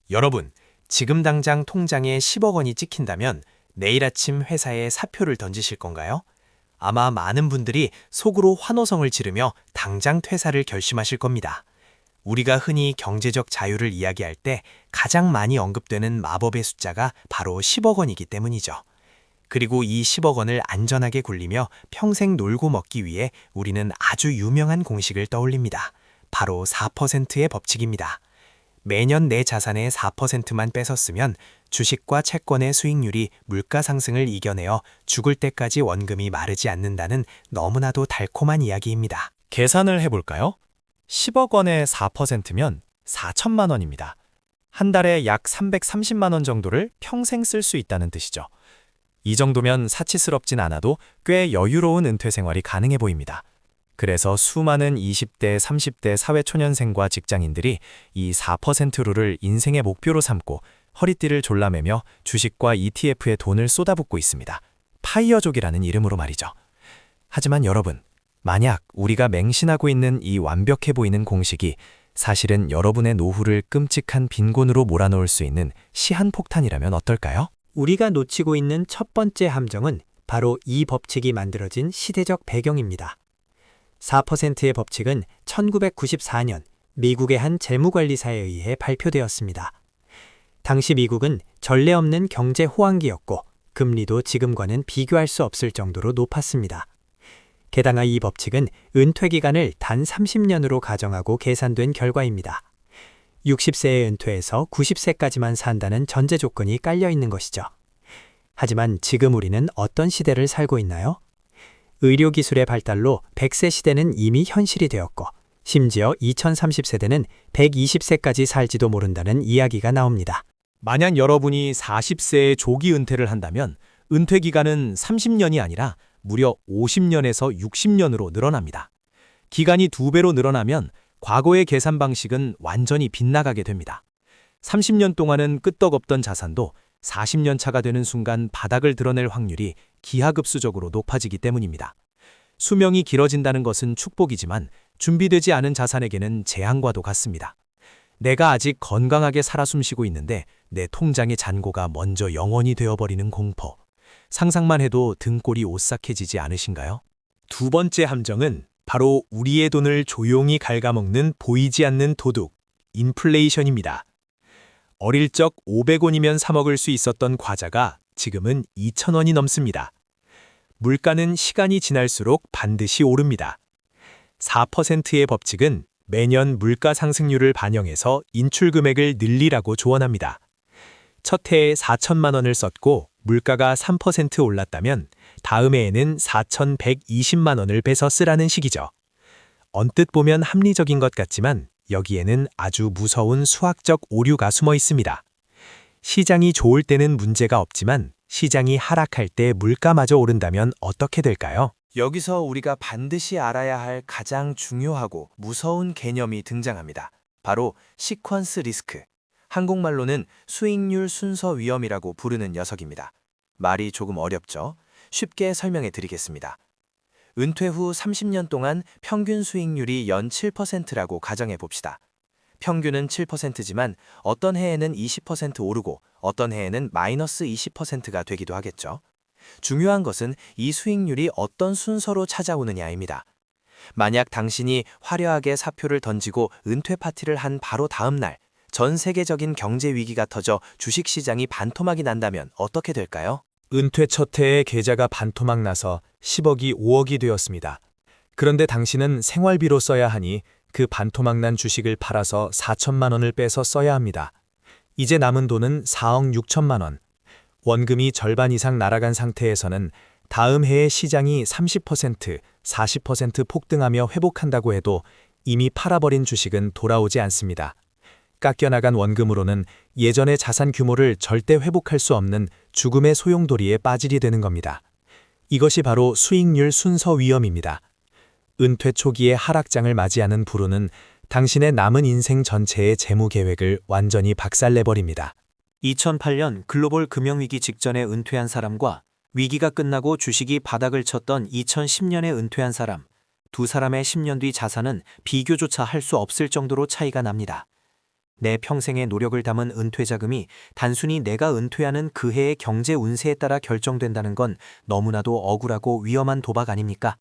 여러분, 지금 당장 통장에 10억 원이 찍힌다면 내일 아침 회사에 사표를 던지실 건가요? 아마 많은 분들이 속으로 환호성을 지르며 당장 퇴사를 결심하실 겁니다. 우리가 흔히 경제적 자유를 이야기할 때 가장 많이 언급되는 마법의 숫자가 바로 10억 원이기 때문이죠. 그리고 이 10억 원을 안전하게 굴리며 평생 놀고 먹기 위해 우리는 아주 유명한 공식을 떠올립니다. 바로 4%의 법칙입니다. 매년 내 자산의 4%만 뺏었으면 주식과 채권의 수익률이 물가 상승을 이겨내어 죽을 때까지 원금이 마르지 않는다는 너무나도 달콤한 이야기입니다. 계산을 해볼까요? 10억 원의 4%면 4천만 원입니다. 한 달에 약 330만 원 정도를 평생 쓸 수 있다는 뜻이죠. 이 정도면 사치스럽진 않아도 꽤 여유로운 은퇴 생활이 가능해 보입니다. 그래서 수많은 20대, 30대 사회초년생과 직장인들이 이 4% 룰을 인생의 목표로 삼고 허리띠를 졸라매며 주식과 ETF에 돈을 쏟아붓고 있습니다. 파이어족이라는 이름으로 말이죠. 하지만 여러분, 만약 우리가 맹신하고 있는 이 완벽해 보이는 공식이 사실은 여러분의 노후를 끔찍한 빈곤으로 몰아넣을 수 있는 시한폭탄이라면 어떨까요? 우리가 놓치고 있는 첫 번째 함정은 바로 이 법칙이 만들어진 시대적 배경입니다. 4%의 법칙은 1994년 미국의 한 재무관리사에 의해 발표되었습니다. 당시 미국은 전례 없는 경제 호황기였고 금리도 지금과는 비교할 수 없을 정도로 높았습니다. 게다가 이 법칙은 은퇴 기간을 단 30년으로 가정하고 계산된 결과입니다. 60세에 은퇴해서 90세까지만 산다는 전제 조건이 깔려 있는 것이죠. 하지만 지금 우리는 어떤 시대를 살고 있나요? 의료기술의 발달로 100세 시대는 이미 현실이 되었고 심지어 2030세대는 120세까지 살지도 모른다는 이야기가 나옵니다. 만약 여러분이 40세에 조기 은퇴를 한다면 은퇴 기간은 30년이 아니라 무려 50년에서 60년으로 늘어납니다. 기간이 2배로 늘어나면 과거의 계산 방식은 완전히 빗나가게 됩니다. 30년 동안은 끄떡없던 자산도 40년 차가 되는 순간 바닥을 드러낼 확률이 기하급수적으로 높아지기 때문입니다. 수명이 길어진다는 것은 축복이지만 준비되지 않은 자산에게는 재앙과도 같습니다. 내가 아직 건강하게 살아 숨쉬고 있는데 내 통장의 잔고가 먼저 영원히 되어버리는 공포. 상상만 해도 등골이 오싹해지지 않으신가요? 두 번째 함정은 바로 우리의 돈을 조용히 갉아먹는 보이지 않는 도둑, 인플레이션입니다. 어릴 적 500원이면 사 먹을 수 있었던 과자가 지금은 2,000원이 넘습니다. 물가는 시간이 지날수록 반드시 오릅니다. 4%의 법칙은 매년 물가 상승률을 반영해서 인출 금액을 늘리라고 조언합니다. 첫 해에 4천만 원을 썼고 물가가 3% 올랐다면 다음 해에는 4,120만 원을 빼서 쓰라는 식이죠. 언뜻 보면 합리적인 것 같지만 여기에는 아주 무서운 수학적 오류가 숨어 있습니다. 시장이 좋을 때는 문제가 없지만 시장이 하락할 때 물가마저 오른다면 어떻게 될까요? 여기서 우리가 반드시 알아야 할 가장 중요하고 무서운 개념이 등장합니다. 바로 시퀀스 리스크. 한국말로는 수익률 순서 위험이라고 부르는 녀석입니다. 말이 조금 어렵죠? 쉽게 설명해 드리겠습니다. 은퇴 후 30년 동안 평균 수익률이 연 7%라고 가정해 봅시다. 평균은 7%지만 어떤 해에는 20% 오르고 어떤 해에는 마이너스 20%가 되기도 하겠죠. 중요한 것은 이 수익률이 어떤 순서로 찾아오느냐입니다. 만약 당신이 화려하게 사표를 던지고 은퇴 파티를 한 바로 다음 날 전 세계적인 경제 위기가 터져 주식시장이 반토막이 난다면 어떻게 될까요? 은퇴 첫 해에 계좌가 반토막 나서 10억이 5억이 되었습니다. 그런데 당신은 생활비로 써야 하니 그 반토막 난 주식을 팔아서 4천만 원을 빼서 써야 합니다. 이제 남은 돈은 4억 6천만 원. 원금이 절반 이상 날아간 상태에서는 다음 해에 시장이 30%, 40% 폭등하며 회복한다고 해도 이미 팔아버린 주식은 돌아오지 않습니다. 깎여나간 원금으로는 예전의 자산 규모를 절대 회복할 수 없는 죽음의 소용돌이에 빠지게 되는 겁니다. 이것이 바로 수익률 순서 위험입니다. 은퇴 초기의 하락장을 맞이하는 불운은 당신의 남은 인생 전체의 재무 계획을 완전히 박살내버립니다. 2008년 글로벌 금융위기 직전에 은퇴한 사람과 위기가 끝나고 주식이 바닥을 쳤던 2010년에 은퇴한 사람, 두 사람의 10년 뒤 자산은 비교조차 할 수 없을 정도로 차이가 납니다. 내 평생의 노력을 담은 은퇴 자금이 단순히 내가 은퇴하는 그 해의 경제 운세에 따라 결정된다는 건 너무나도 억울하고 위험한 도박 아닙니까?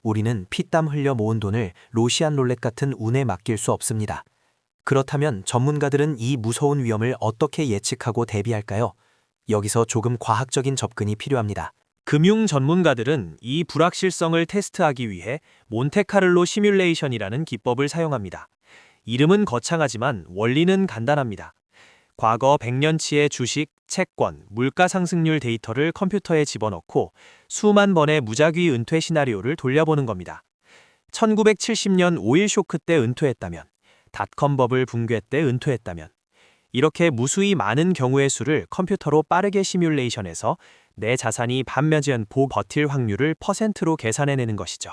우리는 피땀 흘려 모은 돈을 로시안 롤렛 같은 운에 맡길 수 없습니다. 그렇다면 전문가들은 이 무서운 위험을 어떻게 예측하고 대비할까요? 여기서 조금 과학적인 접근이 필요합니다. 금융 전문가들은 이 불확실성을 테스트하기 위해 몬테카를로 시뮬레이션이라는 기법을 사용합니다. 이름은 거창하지만 원리는 간단합니다. 과거 100년치의 주식, 채권, 물가 상승률 데이터를 컴퓨터에 집어넣고 수만 번의 무작위 은퇴 시나리오를 돌려보는 겁니다. 1970년 오일 쇼크 때 은퇴했다면, 닷컴 버블 붕괴 때 은퇴했다면, 이렇게 무수히 많은 경우의 수를 컴퓨터로 빠르게 시뮬레이션해서 내 자산이 반면전 버틸 확률을 퍼센트로 계산해내는 것이죠.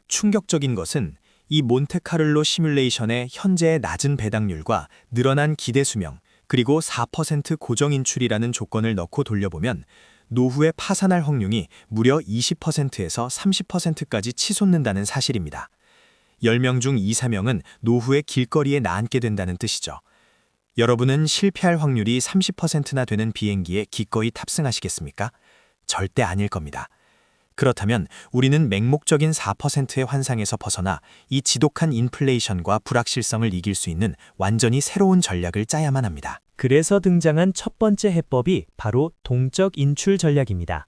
충격적인 것은 이 몬테카를로 시뮬레이션의 현재의 낮은 배당률과 늘어난 기대 수명, 그리고 4% 고정 인출이라는 조건을 넣고 돌려보면 노후에 파산할 확률이 무려 20%에서 30%까지 치솟는다는 사실입니다. 10명 중 2, 3명은 노후의 길거리에 나앉게 된다는 뜻이죠. 여러분은 실패할 확률이 30%나 되는 비행기에 기꺼이 탑승하시겠습니까? 절대 아닐 겁니다. 그렇다면 우리는 맹목적인 4%의 환상에서 벗어나 이 지독한 인플레이션과 불확실성을 이길 수 있는 완전히 새로운 전략을 짜야만 합니다. 그래서 등장한 첫 번째 해법이 바로 동적 인출 전략입니다.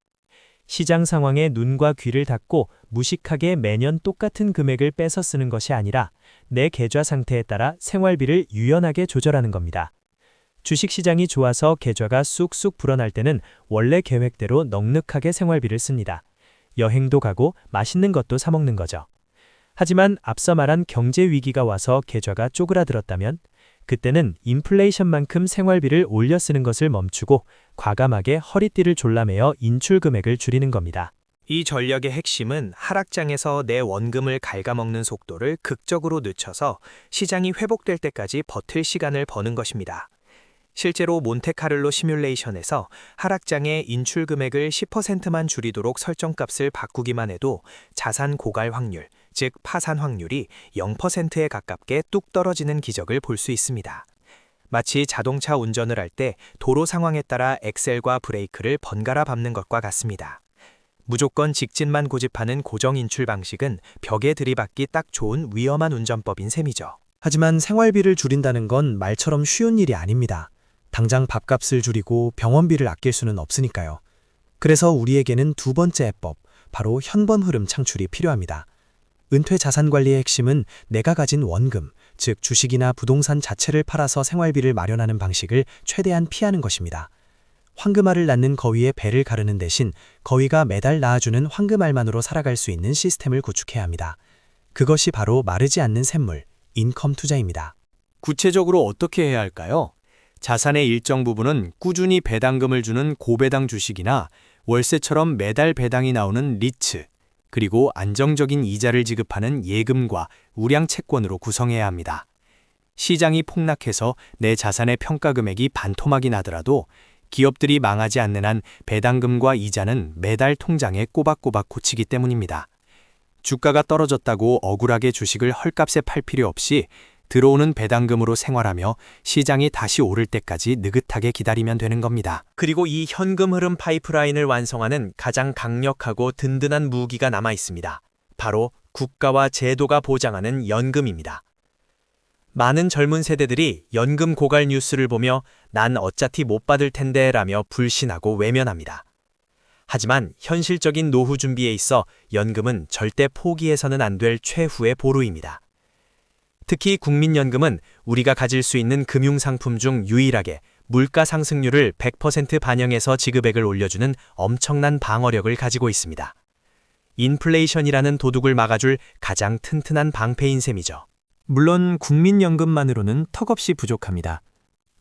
시장 상황에 눈과 귀를 닫고 무식하게 매년 똑같은 금액을 빼서 쓰는 것이 아니라 내 계좌 상태에 따라 생활비를 유연하게 조절하는 겁니다. 주식시장이 좋아서 계좌가 쑥쑥 불어날 때는 원래 계획대로 넉넉하게 생활비를 씁니다. 여행도 가고 맛있는 것도 사 먹는 거죠. 하지만 앞서 말한 경제 위기가 와서 계좌가 쪼그라들었다면 그때는 인플레이션만큼 생활비를 올려 쓰는 것을 멈추고 과감하게 허리띠를 졸라매어 인출 금액을 줄이는 겁니다. 이 전략의 핵심은 하락장에서 내 원금을 갉아먹는 속도를 극적으로 늦춰서 시장이 회복될 때까지 버틸 시간을 버는 것입니다. 실제로 몬테카를로 시뮬레이션에서 하락장의 인출 금액을 10%만 줄이도록 설정값을 바꾸기만 해도 자산 고갈 확률, 즉 파산 확률이 0%에 가깝게 뚝 떨어지는 기적을 볼 수 있습니다. 마치 자동차 운전을 할 때 도로 상황에 따라 엑셀과 브레이크를 번갈아 밟는 것과 같습니다. 무조건 직진만 고집하는 고정 인출 방식은 벽에 들이받기 딱 좋은 위험한 운전법인 셈이죠. 하지만 생활비를 줄인다는 건 말처럼 쉬운 일이 아닙니다. 당장 밥값을 줄이고 병원비를 아낄 수는 없으니까요. 그래서 우리에게는 두 번째 해법, 바로 현번 흐름 창출이 필요합니다. 은퇴 자산 관리의 핵심은 내가 가진 원금, 즉 주식이나 부동산 자체를 팔아서 생활비를 마련하는 방식을 최대한 피하는 것입니다. 황금알을 낳는 거위의 배를 가르는 대신 거위가 매달 낳아주는 황금알만으로 살아갈 수 있는 시스템을 구축해야 합니다. 그것이 바로 마르지 않는 샘물, 인컴 투자입니다. 구체적으로 어떻게 해야 할까요? 자산의 일정 부분은 꾸준히 배당금을 주는 고배당 주식이나 월세처럼 매달 배당이 나오는 리츠, 그리고 안정적인 이자를 지급하는 예금과 우량 채권으로 구성해야 합니다. 시장이 폭락해서 내 자산의 평가 금액이 반토막이 나더라도 기업들이 망하지 않는 한 배당금과 이자는 매달 통장에 꼬박꼬박 고치기 때문입니다. 주가가 떨어졌다고 억울하게 주식을 헐값에 팔 필요 없이 들어오는 배당금으로 생활하며 시장이 다시 오를 때까지 느긋하게 기다리면 되는 겁니다. 그리고 이 현금 흐름 파이프라인을 완성하는 가장 강력하고 든든한 무기가 남아 있습니다. 바로 국가와 제도가 보장하는 연금입니다. 많은 젊은 세대들이 연금 고갈 뉴스를 보며 난 어차피 못 받을 텐데 라며 불신하고 외면합니다. 하지만 현실적인 노후 준비에 있어 연금은 절대 포기해서는 안 될 최후의 보루입니다. 특히 국민연금은 우리가 가질 수 있는 금융상품 중 유일하게 물가 상승률을 100% 반영해서 지급액을 올려주는 엄청난 방어력을 가지고 있습니다. 인플레이션이라는 도둑을 막아줄 가장 튼튼한 방패인 셈이죠. 물론 국민연금만으로는 턱없이 부족합니다.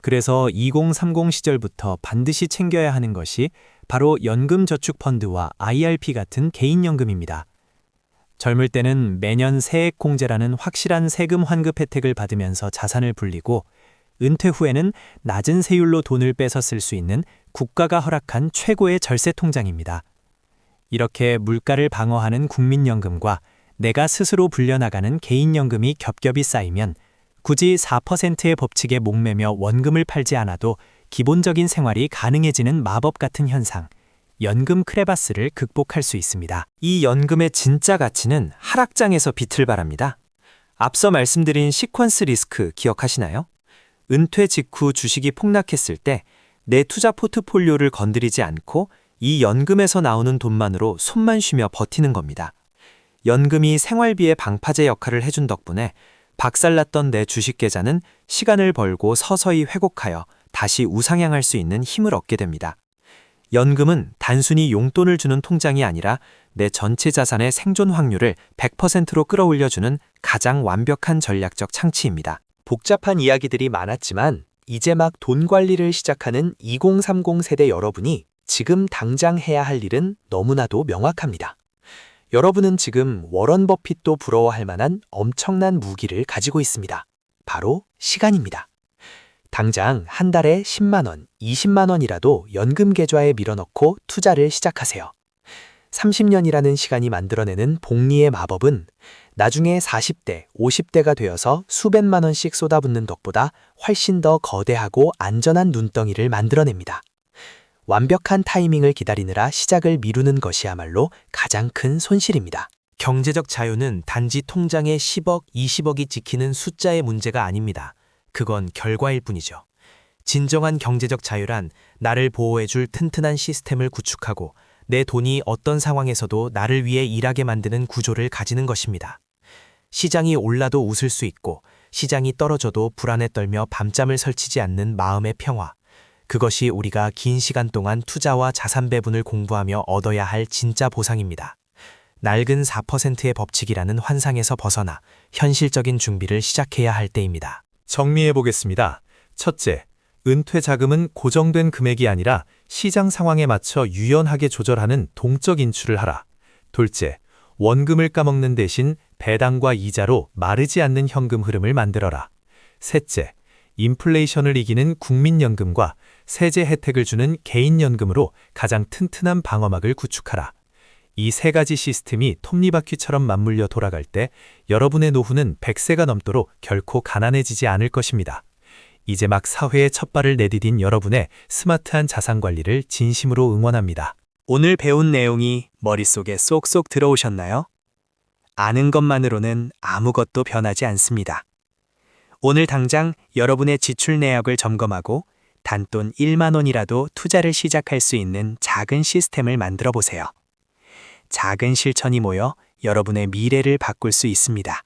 그래서 2030 시절부터 반드시 챙겨야 하는 것이 바로 연금저축펀드와 IRP 같은 개인연금입니다. 젊을 때는 매년 세액공제라는 확실한 세금 환급 혜택을 받으면서 자산을 불리고 은퇴 후에는 낮은 세율로 돈을 빼서 쓸 수 있는 국가가 허락한 최고의 절세 통장입니다. 이렇게 물가를 방어하는 국민연금과 내가 스스로 불려나가는 개인연금이 겹겹이 쌓이면 굳이 4%의 법칙에 목매며 원금을 팔지 않아도 기본적인 생활이 가능해지는 마법 같은 현상, 연금 크레바스를 극복할 수 있습니다. 이 연금의 진짜 가치는 하락장에서 빛을 발합니다. 앞서 말씀드린 시퀀스 리스크 기억하시나요? 은퇴 직후 주식이 폭락했을 때 내 투자 포트폴리오를 건드리지 않고 이 연금에서 나오는 돈만으로 손만 쉬며 버티는 겁니다. 연금이 생활비의 방파제 역할을 해준 덕분에 박살났던 내 주식 계좌는 시간을 벌고 서서히 회복하여 다시 우상향할 수 있는 힘을 얻게 됩니다. 연금은 단순히 용돈을 주는 통장이 아니라 내 전체 자산의 생존 확률을 100%로 끌어올려주는 가장 완벽한 전략적 창치입니다. 복잡한 이야기들이 많았지만 이제 막 돈 관리를 시작하는 2030 세대 여러분이 지금 당장 해야 할 일은 너무나도 명확합니다. 여러분은 지금 워런 버핏도 부러워할 만한 엄청난 무기를 가지고 있습니다. 바로 시간입니다. 당장 한 달에 10만 원, 20만 원이라도 연금 계좌에 밀어넣고 투자를 시작하세요. 30년이라는 시간이 만들어내는 복리의 마법은 나중에 40대, 50대가 되어서 수백만 원씩 쏟아붓는 덕보다 훨씬 더 거대하고 안전한 눈덩이를 만들어냅니다. 완벽한 타이밍을 기다리느라 시작을 미루는 것이야말로 가장 큰 손실입니다. 경제적 자유는 단지 통장에 10억, 20억이 지키는 숫자의 문제가 아닙니다. 그건 결과일 뿐이죠. 진정한 경제적 자유란 나를 보호해줄 튼튼한 시스템을 구축하고 내 돈이 어떤 상황에서도 나를 위해 일하게 만드는 구조를 가지는 것입니다. 시장이 올라도 웃을 수 있고 시장이 떨어져도 불안에 떨며 밤잠을 설치지 않는 마음의 평화. 그것이 우리가 긴 시간 동안 투자와 자산 배분을 공부하며 얻어야 할 진짜 보상입니다. 낡은 4%의 법칙이라는 환상에서 벗어나 현실적인 준비를 시작해야 할 때입니다. 정리해 보겠습니다. 첫째, 은퇴 자금은 고정된 금액이 아니라 시장 상황에 맞춰 유연하게 조절하는 동적 인출을 하라. 둘째, 원금을 까먹는 대신 배당과 이자로 마르지 않는 현금 흐름을 만들어라. 셋째, 인플레이션을 이기는 국민연금과 세제 혜택을 주는 개인연금으로 가장 튼튼한 방어막을 구축하라. 이 세 가지 시스템이 톱니바퀴처럼 맞물려 돌아갈 때 여러분의 노후는 100세가 넘도록 결코 가난해지지 않을 것입니다. 이제 막 사회의 첫 발을 내디딘 여러분의 스마트한 자산 관리를 진심으로 응원합니다. 오늘 배운 내용이 머릿속에 쏙쏙 들어오셨나요? 아는 것만으로는 아무것도 변하지 않습니다. 오늘 당장 여러분의 지출 내역을 점검하고 단돈 1만 원이라도 투자를 시작할 수 있는 작은 시스템을 만들어 보세요. 작은 실천이 모여 여러분의 미래를 바꿀 수 있습니다.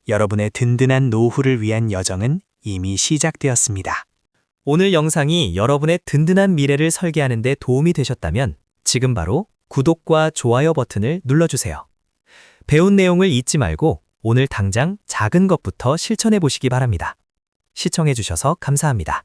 여러분의 든든한 노후를 위한 여정은 이미 시작되었습니다. 오늘 영상이 여러분의 든든한 미래를 설계하는 데 도움이 되셨다면 지금 바로 구독과 좋아요 버튼을 눌러주세요. 배운 내용을 잊지 말고 오늘 당장 작은 것부터 실천해 보시기 바랍니다. 시청해 주셔서 감사합니다.